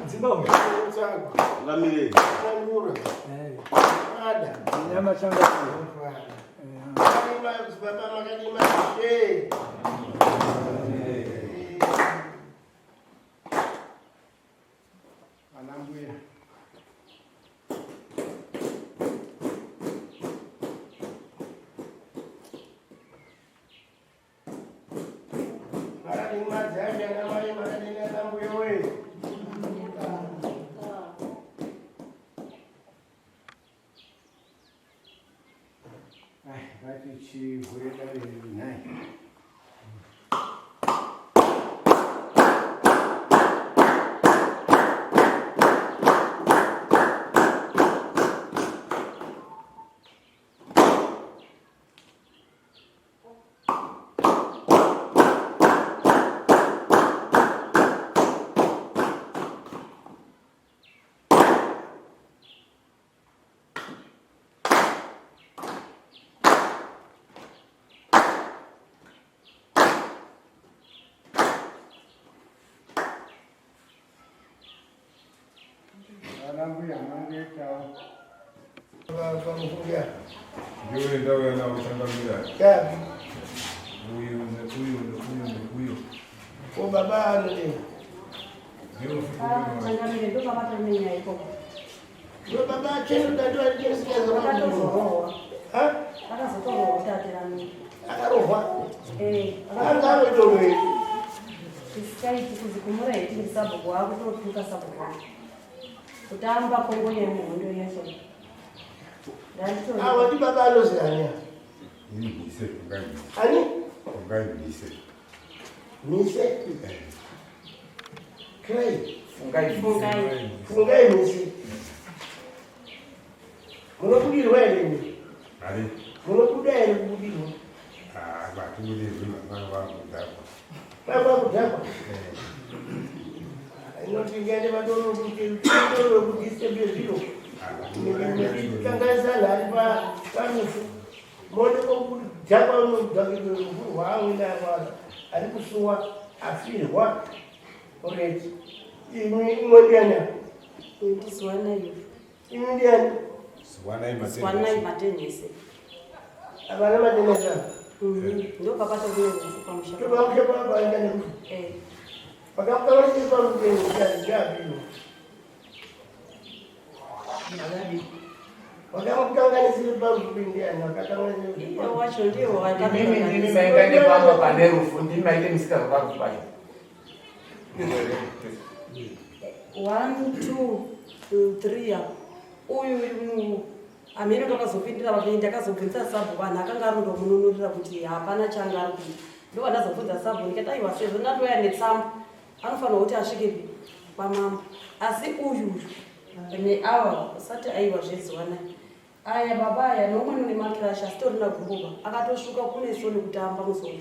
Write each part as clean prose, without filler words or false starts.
Zimbabwean. Lamile. Ada. Nyama changa. Anambuya. Kutamba Kongo ya mundo yeso. Awa di baba lo zanya. Ni ise fungai. Ani? Fungai ise. Mise? Kai. Fungai Mise. Muno kudi wele ni. Ali. Muno kudele kudi ni. Ah, ba tu ni mama wa kudako. Baba kudako. Ino tingene badolo kudi sebezilo. Kangaza la ba kanusu. Mode ko jaba no dagiro wa wina wa ali kusuwa afiri wa. Alright. Imodiana. Swana yu. Imodiana. Swana imatenese. Abana matenesa. Ndio kapata vile kufahamsha. Tukamsha baba ndani. Pakamtawa si kwa mjini Nagabi. Wakamtanga si kwa mjini nakatanga ni. Ndio wacho ndio wakati. Mimi maingani kwamba Parufu ndimi maile msika kwa kufanya. 1 2 3 uyu amene tokazopindira vapindi akazobvunza sabu vanhu akanga ari ndomununurira kuti hapana changa ari kuita ndo vandazobvunza sabu ndikati aiwa sezvo ndandoya netsamba anofanira kuti asvike pamambo asi uyu neava usati aiwa zvezuvanai aya baba aya neumweni une makirashi asitorina guruva akatosvuka kuneso nekutamba musoro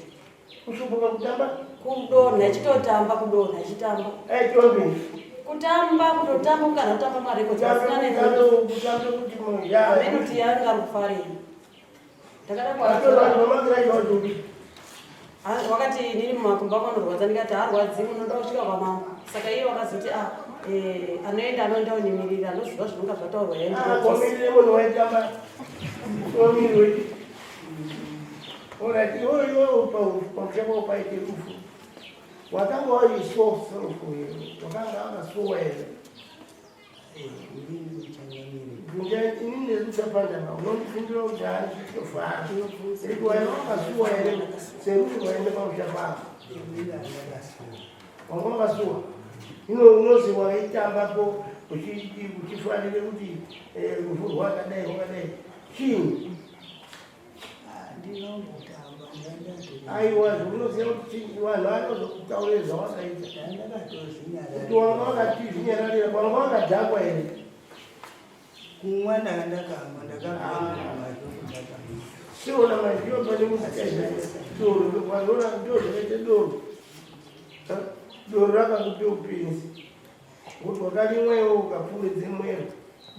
kushubuka kutamba kudonha achitotamba kudonha achitamba kutamba kutotamba kana kutamba marekodzi asina nenoti yanga ari kufarira wakati nini mumakumba kwanorwadza ndikati harwadzi munoda kusvika pamambo saka iye wakazoti anoenda anoenda unimirira anoziva zvinonga zvataurwa chako paite rufu wakanga waisofu wakanga akasuwa ere kunja inini nezusapanda ma unondifundira kuti hari chitofara iri waina wakasuwa ere sekuti waende pauchafamba wanga wakasuwa unozi waitambapo uchifanire kuti rufu rwakadai rwakadai chini aiwa unoziva kuti vanhu vanozokutaurira zvawakaita kuti wanga wakatizvinyararira wanga wakadhakwa here kumwa ndakakamba siona mazviyo pane musikaidoro vanona ndozvakaite doro rakakupe upenzi kuti wakarimwewo ukapfuuridze mwero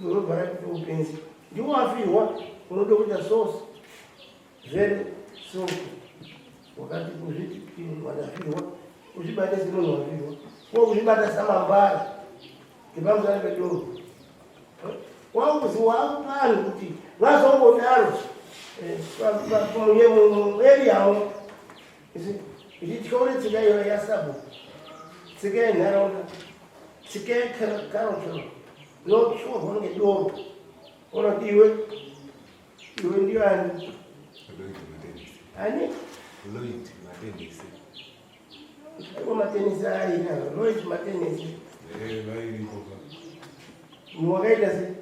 doro bvarakupe upenzi ndiwo wafirwa unode kuita sosi very simple wakati kuzviti wadafirwa uzvibate semunhu wafirwa ko kuzvibata samambara ngepamusana pedoro wakuzi wakupanhu kuti vazongodaro mueriyamo ichityaure tsika iyoyo yasabo tsika yenharaunda tsika yekarotero yotyorwa ngedoro unoti iwe ndiyo ani ani aiwa matenisi aina Lloyd matenisi wakaita se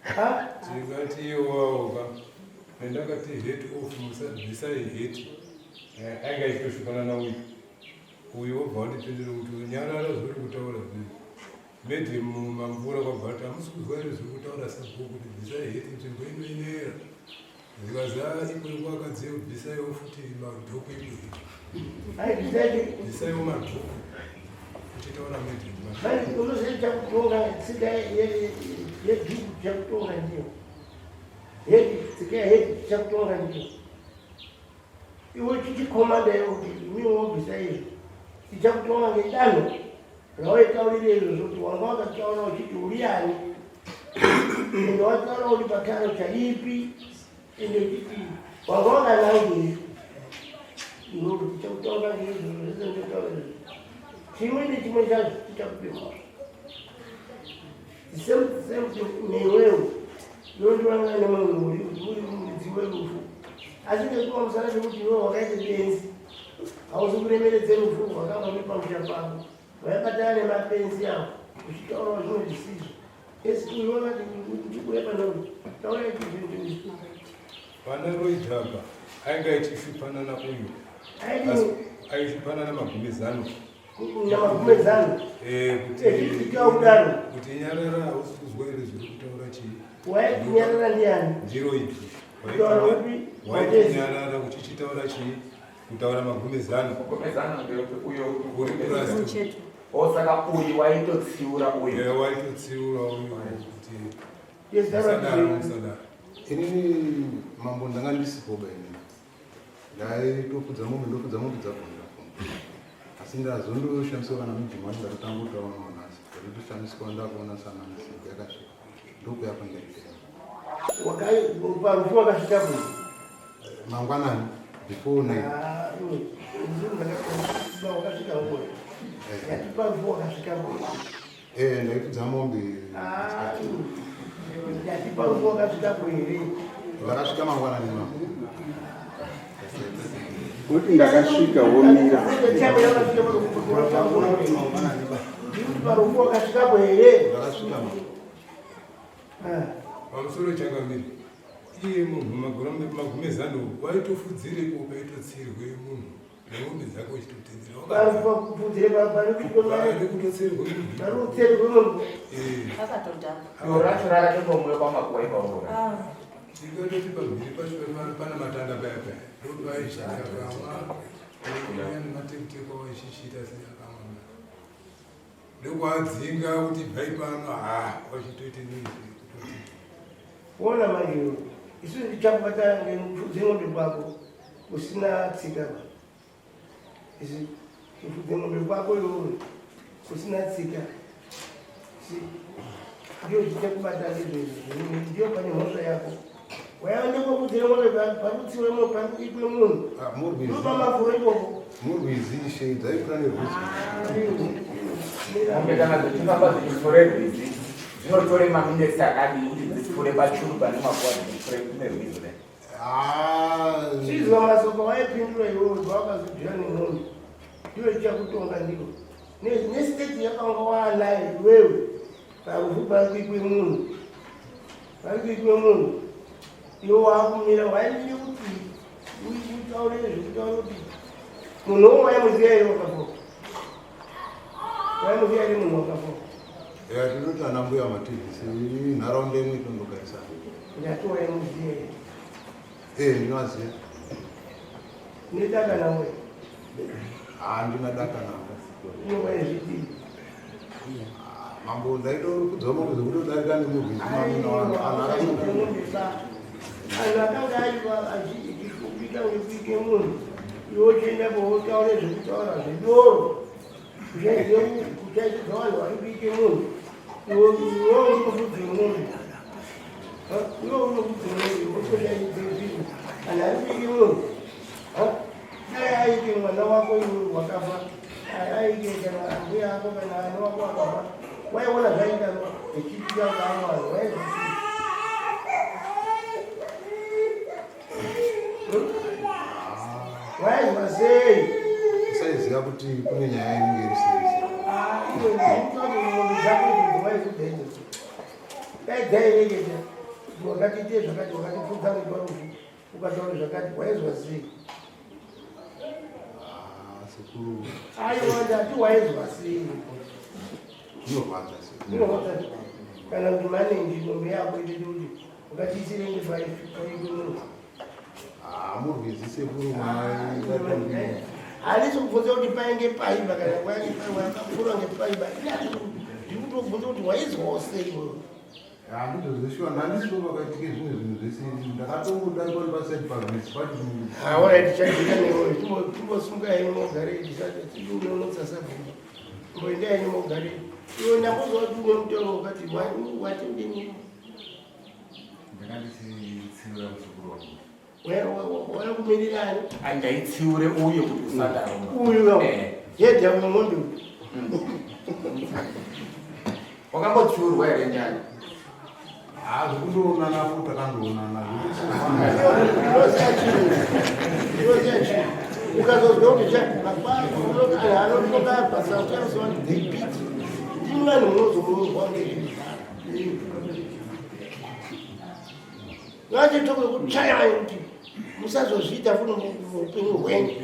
tingati iwawoka ndakati hate off musabvisa hate anga itosvikana nauyu uyu wobva wandipindira kuti nyarara zviri kutaura zvinhu medhe mumamvura kwabvata hamusi kuzwa iri zviri kutaura sabhuku kuti bvisa hate nzvimbo inoinera zvikazaa ipo wakadziva bvisaiwo futi madhoku bvisaiwo madhoku uchitaura medhe unozoitakutonga tsika yedhuku chakutonga ndiyo hedi tsika yehedi chakutonga ndiyo iwe chichikomanda iwo kuti imiwobvisa izvo ichakutonga ngedanho rawaitaurire izvo kuti wanga wakataura uchiti uriani ende wataura kuti pataro chaipi ende uchiti wanga wakanangeizvo iwe kuti chakutonga ngeizvo zvese ndotaura izvo chimwe nechimwe chacho chichakupemawo newewo ndondivangana nemunhu uri mudzi werufu asi ngekuva musana pekuti iwe wakaite benzi hauzi kuremeredze rufu rwakanga nepamusha pako vaipatana nemapenzi avo uchitaurawo zvimwe zvisizvo esi uiona ndikuye panau taura ichizvinhu pana roidhaba ainga ichifipana nauyu aishipana namagumizano namagumezano echitaudaro kuti nyarara hausi kuzwa iri zviri kutaura chii waitinyarara ndiani ndiro ipi kutaura upi waitinyarara uchichitaura chii kutaura magumezano uyo uri kurasi osaka uyu waitotsiura uyu waitotsiura uyu kuti yesadaro musadaro inini mambo ndanga ndisipoba inini ndaitofudza mombe dzakona asi ndazondoshandiswa kana mijimani ndatotangutaona nhasi ndatotoshandiswa ndakuona sananisi yakasvika ndokuyapa ndaitera parufu wakasvika kuti mangwanani before 9 wakasvika ngoyo yati parufu wakasvika ngoyo ndaifudza mombe yati parufu wakasvika ngoyo ndakasvika mangwanani mambo kuti ndakasvika womira parufu wakasvika ngoyo ndakasvika mambo pamusoro changamiri iye munhu magumezano waitofudzirepo ukaitotsirwe munhu nemombe dzako uchitotendera kutotsirwe munhu iro racho rakatongomuya kwamakuva ipaura tingatoti pamhiri pacho pana matanda paya paya ndopaishaaaaa nematekuteko waishichita seyakamwana ndokwadzinga kuti bhai pano wachitoite nizvi kuona manje isusu tichakubata ngeng'ombe kwako kusina tsika isi kufudze ng'ombe kwako iwewe kusina tsika ndio tichakubata ngezvezvo ndio pane mhosva yako wayaonekwa kuti Murwizi dzaipura nerwizi. Mombe kana dzichifamba dzichifure rwizi dzinotore maminitsi akadii kuti dzipfure pachuru pane makuva dzipfure kune rwizi kudai. Chizwa masoko waipindura iwowo wakazobvira nemwombe ndiwe chakutonga ndiko nesiteti yakanga waanayo iwewe parufu parikuikwe munhu iwe wakumira waimire kuti utaure zvekutaura kuti munhu wo waimuziya ere wakafoka waimuziya ere munhu wakafoka Tinoti ana mbuya mativhisi nharaunda imwe itondogarisana. ndati waimuziya ere Ndinoziya. nedaka namwe Handina daka navo. iwe waizvidii Mambo ndaitoro kudzoma kuzokutodarika nemurwizi mamuna wangu. anhu akanga achikubika ngekuike munhu iwe uchiendapo wotaure zvekutaura zvedoro kuchaitidza vanhu vari kuike munhu iwe unofudze munhu otoshaidzeizvinhu kana ari kuike munhu dai aike mwana wako iwe wakafa aike kana mbuya ako kana ana wako wakafa waiona zvaita echiitika ngaavo vanhu waizvii waizwa sei Usaiziva kuti kune nyaya inenge iri sei. iwe ndinoti ng'ombe dzako idzodzo waizodhaidza daidzairengeta wakatiite zvakati wakatipfudza neparufu ukataura zvakati waizwa sei Sekuru. aiwa ndati waizwa sei Zvinorwadza sei. inohota kana kuti maningi ng'ombe yako itete kuti ukatiisirenge paikwe munhu Murwizi sekuru mwaaiatombi. handisi kubvunza kuti painge paiba kana wakapfura ngepaiba ndikutobvunza kuti waizwawo sei wewe Handizozvishuwa handisiwo pakaitike zvimwe zvinhu zvese ndakatongodarikwa paside pavhisi pati alright chajika newe timbosunga henyu mogare tiunonotsa sabhuku mboenda henyu mogare iwe ndambozwa kuti une mutauro wakati watindini Ndakandisitsiura muzukuru wangu. warakumirirani Andaitsiure uye kuti usadaro. uyu yedha unomwombe Wakambotsiurwa here nyaya? zvokundoona napo takandoonana ukazozwa kuti anotokapasautariswa kuti they beat imani munozomurwa ngachitoke kuchaya kuti musazozviita futi muupenyu hwenyu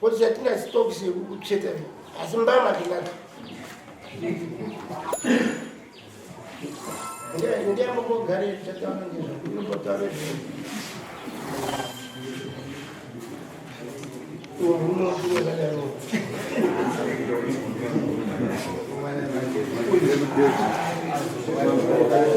kuti chatina sitokisi kucheta asi mbama tinati ndiamogare chataura ngezvakunotaure unotiwekadaro Thank you.